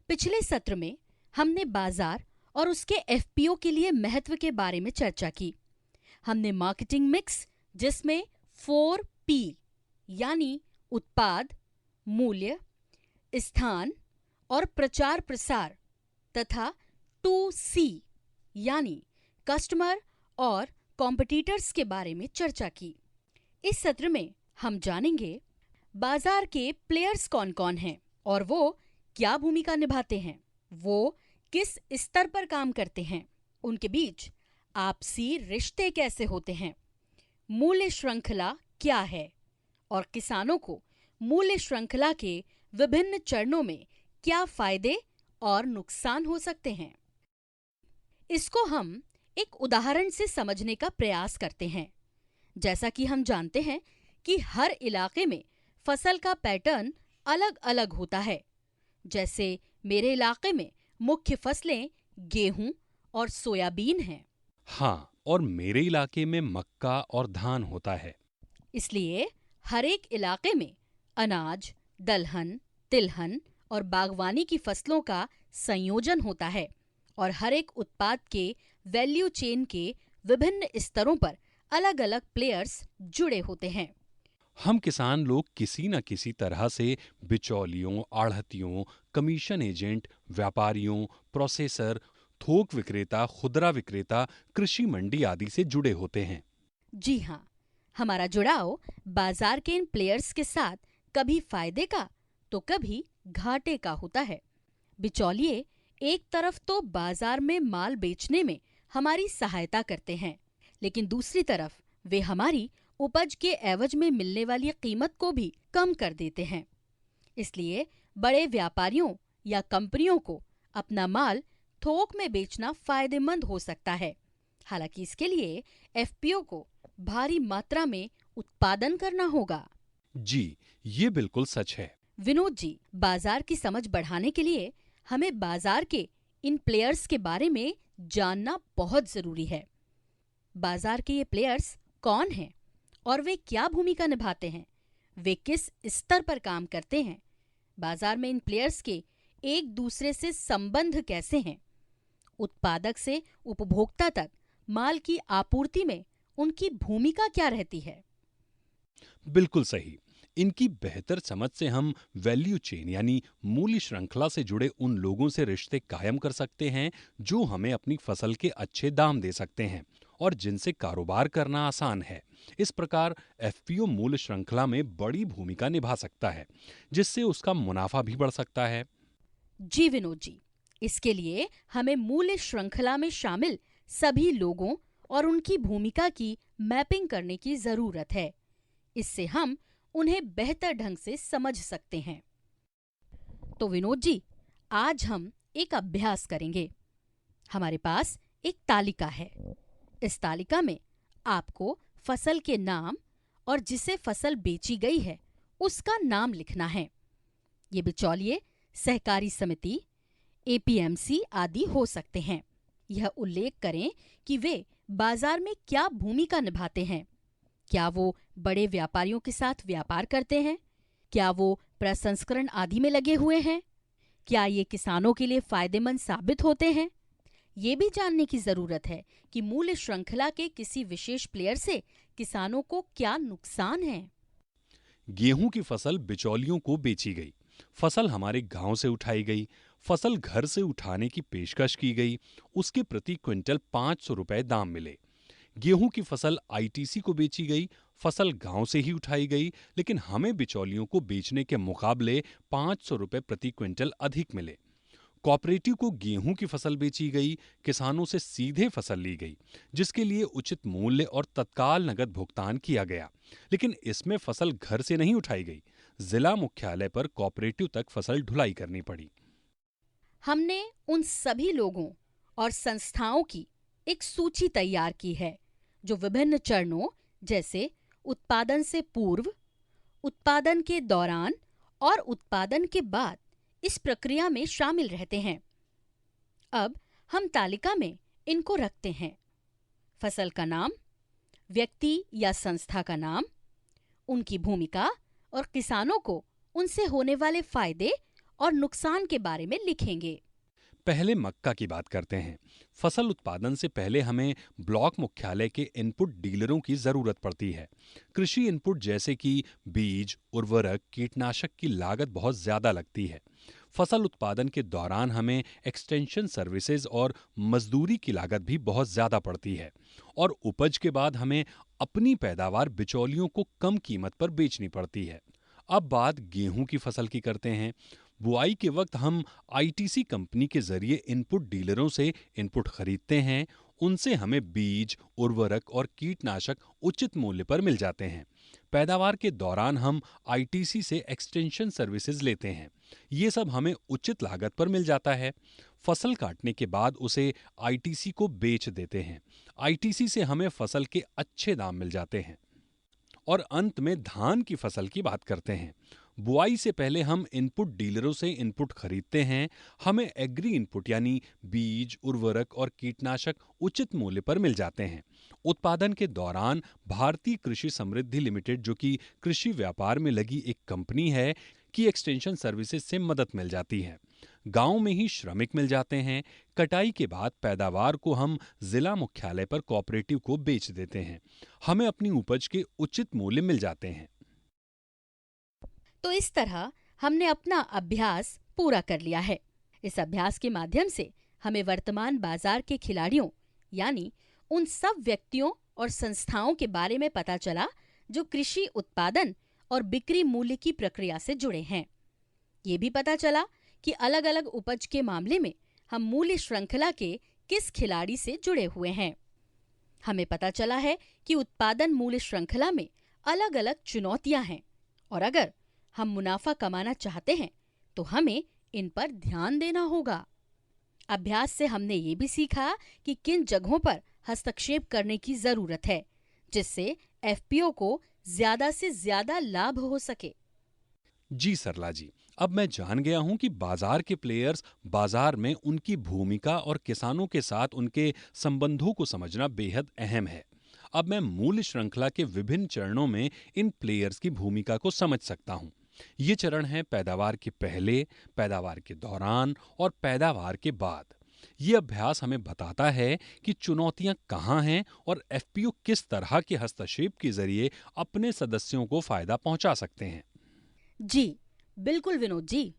पिछले सत्र में हमने बाजार और उसके एफपीओ के लिए महत्व के बारे में चर्चा की। हमने मार्केटिंग मिक्स, जिसमें 4P यानी उत्पाद, मूल्य, स्थान और प्रचार प्रसार तथा 2C यानी कस्टमर और कॉम्पिटिटर्स के बारे में चर्चा की। इस सत्र में हम जानेंगे बाजार के प्लेयर्स कौन कौन हैं और वो क्या भूमिका निभाते हैं, वो किस स्तर पर काम करते हैं, उनके बीच आपसी रिश्ते कैसे होते हैं, मूल्य श्रृंखला क्या है और किसानों को मूल्य श्रृंखला के विभिन्न चरणों में क्या फायदे और नुकसान हो सकते हैं। इसको हम एक उदाहरण से समझने का प्रयास करते हैं। जैसा कि हम जानते हैं कि हर इलाके में फसल का पैटर्न अलग अलग होता है। जैसे मेरे इलाके में मुख्य फसलें गेहूं और सोयाबीन हैं। हाँ, और मेरे इलाके में मक्का और धान होता है। इसलिए हर एक इलाके में अनाज, दलहन, तिलहन और बागवानी की फसलों का संयोजन होता है और हर एक उत्पाद के वैल्यू चेन के विभिन्न स्तरों पर अलग अलग प्लेयर्स जुड़े होते हैं। हम किसान लोग किसी न किसी तरह से बिचौलियों, आढ़तियों, कमीशन एजेंट, व्यापारियों, प्रोसेसर, थोक विक्रेता, खुदरा विक्रेता, कृषि मंडी आदि से जुड़े होते हैं। जी हाँ, हमारा जुड़ाव बाजार के इन प्लेयर्स के साथ कभी फायदे का तो कभी घाटे का होता है। बिचौलिए एक तरफ तो बाजार में माल बेचने में हमारी सहायता करते हैं, लेकिन दूसरी तरफ वे हमारी उपज के एवज में मिलने वाली कीमत को भी कम कर देते हैं। इसलिए बड़े व्यापारियों या कंपनियों को अपना माल थोक में बेचना फायदेमंद हो सकता है। हालांकि इसके लिए एफपीओ को भारी मात्रा में उत्पादन करना होगा। जी, ये बिल्कुल सच है। विनोद जी, बाजार की समझ बढ़ाने के लिए हमें बाजार के इन प्लेयर्स के बारे में जानना बहुत जरूरी है। बाजार के ये प्लेयर्स कौन हैं और वे क्या भूमिका निभाते हैं, वे किस स्तर पर काम करते हैं, बाजार में इन प्लेयर्स के एक दूसरे से संबंध कैसे हैं, उत्पादक से उपभोक्ता तक माल की आपूर्ति में उनकी भूमिका क्या रहती है। बिल्कुल सही। इनकी बेहतर समझ से हम वैल्यू चेन यानी मूल्य श्रृंखला से जुड़े उन लोगों से रिश्ते कायम कर सकते हैं जो हमें अपनी फसल के अच्छे दाम दे सकते हैं और जिनसे कारोबार करना आसान है। इस प्रकार एफपीओ मूल्य श्रृंखला में बड़ी भूमिका निभा सकता है, जिससे उसका मुनाफा भी बढ़ सकता है। जी विनोद जी, इसके लिए हमें मूल्य श्रृंखला में शामिल सभी लोगों और उनकी भूमिका की मैपिंग करने की जरूरत है। इससे हम उन्हें बेहतर ढंग से समझ सकते हैं। तो विनोद जी, आज हम एक अभ्यास करेंगे। हमारे पास एक तालिका है। इस तालिका में आपको फसल के नाम और जिसे फसल बेची गई है उसका नाम लिखना है। ये बिचौलिए, सहकारी समिति, एपीएमसी आदि हो सकते हैं। यह उल्लेख करें कि वे बाजार में क्या भूमिका निभाते हैं। क्या वो बड़े व्यापारियों के साथ व्यापार करते हैं? क्या वो प्रसंस्करण आदि में लगे हुए हैं? क्या ये किसानों के लिए फायदेमंद साबित होते हैं? ये भी जानने की जरूरत है कि मूल्य श्रृंखला के किसी विशेष प्लेयर से किसानों को क्या नुकसान है। गेहूं की फसल बिचौलियों को बेची गई, फसल हमारे गांव से उठाई गई, फसल घर से उठाने की पेशकश की गई, उसके प्रति क्विंटल 500 रुपए दाम मिले। गेहूं की फसल आईटीसी को बेची गई, फसल गांव से ही उठाई गई, लेकिन हमें बिचौलियों को बेचने के मुकाबले 500 रुपए प्रति क्विंटल अधिक मिले। कॉपरेटिव को गेहूं की फसल बेची गई, किसानों से सीधे फसल ली गई, जिसके लिए उचित मूल्य और तत्काल नगद भुगतान किया गया, लेकिन इसमें फसल घर से नहीं उठाई गई, जिला मुख्यालय पर कॉपरेटिव तक फसल ढुलाई करनी पड़ी। हमने उन सभी लोगों और संस्थाओं की एक सूची तैयार की है जो विभिन्न चरणों जैसे उत्पादन से पूर्व, उत्पादन के दौरान और उत्पादन के बाद इस प्रक्रिया में शामिल रहते हैं। अब हम तालिका में इनको रखते हैं। फसल का नाम, व्यक्ति या संस्था का नाम, उनकी भूमिका और किसानों को उनसे होने वाले फायदे और नुकसान के बारे में लिखेंगे। पहले मक्का की बात करते हैं। फसल उत्पादन से पहले हमें ब्लॉक मुख्यालय के इनपुट डीलरों की जरूरत पड़ती है। कृषि इनपुट जैसे कि बीज, उर्वरक, कीटनाशक की लागत बहुत ज्यादा लगती है। फसल उत्पादन के दौरान हमें एक्सटेंशन सर्विसेज और मजदूरी की लागत भी बहुत ज्यादा पड़ती है। और उपज के बाद हमें अपनी पैदावार बिचौलियों को कम कीमत पर बेचनी पड़ती है। अब बात गेहूं की फसल की करते हैं। बुआई के वक्त हम आईटीसी कंपनी के जरिए इनपुट डीलरों से इनपुट खरीदते हैं। उनसे हमें बीज, उर्वरक और कीटनाशक उचित मूल्य पर मिल जाते हैं। पैदावार के दौरान हम आईटीसी से एक्सटेंशन सर्विसेज लेते हैं। ये सब हमें उचित लागत पर मिल जाता है। फसल काटने के बाद उसे आईटीसी को बेच देते हैं। आईटीसी से हमें फसल के अच्छे दाम मिल जाते हैं। और अंत में धान की फसल की बात करते हैं। बुआई से पहले हम इनपुट डीलरों से इनपुट खरीदते हैं। हमें एग्री इनपुट यानी बीज, उर्वरक और कीटनाशक उचित मूल्य पर मिल जाते हैं। उत्पादन के दौरान भारतीय कृषि समृद्धि लिमिटेड, जो कि कृषि व्यापार में लगी एक कंपनी है, की एक्सटेंशन सर्विसेज से मदद मिल जाती है। गांव में ही श्रमिक मिल जाते हैं। कटाई के बाद पैदावार को हम जिला मुख्यालय पर कोऑपरेटिव को बेच देते हैं। हमें अपनी उपज के उचित मूल्य मिल जाते हैं। तो इस तरह हमने अपना अभ्यास पूरा कर लिया है। इस अभ्यास के माध्यम से हमें वर्तमान बाजार के खिलाड़ियों यानी उन सब व्यक्तियों और संस्थाओं के बारे में पता चला जो कृषि उत्पादन और बिक्री मूल्य की प्रक्रिया से जुड़े हैं। ये भी पता चला कि अलग अलग उपज के मामले में हम मूल्य श्रृंखला के किस खिलाड़ी से जुड़े हुए हैं। हमें पता चला है कि उत्पादन मूल्य श्रृंखला में अलग अलग चुनौतियां हैं और अगर हम मुनाफा कमाना चाहते हैं तो हमें इन पर ध्यान देना होगा। अभ्यास से हमने ये भी सीखा कि किन जगहों पर हस्तक्षेप करने की जरूरत है जिससे एफपीओ को ज्यादा से ज्यादा लाभ हो सके। जी सरला जी, अब मैं जान गया हूं कि बाजार के प्लेयर्स, बाजार में उनकी भूमिका और किसानों के साथ उनके संबंधों को समझना बेहद अहम है। अब मैं मूल्य श्रृंखला के विभिन्न चरणों में इन प्लेयर्स की भूमिका को समझ सकता हूं। ये चरण है पैदावार के पहले, पैदावार के दौरान और पैदावार के बाद। ये अभ्यास हमें बताता है कि चुनौतियां कहां हैं और एफपीओ किस तरह के हस्तक्षेप के जरिए अपने सदस्यों को फायदा पहुंचा सकते हैं। जी बिल्कुल विनोद जी।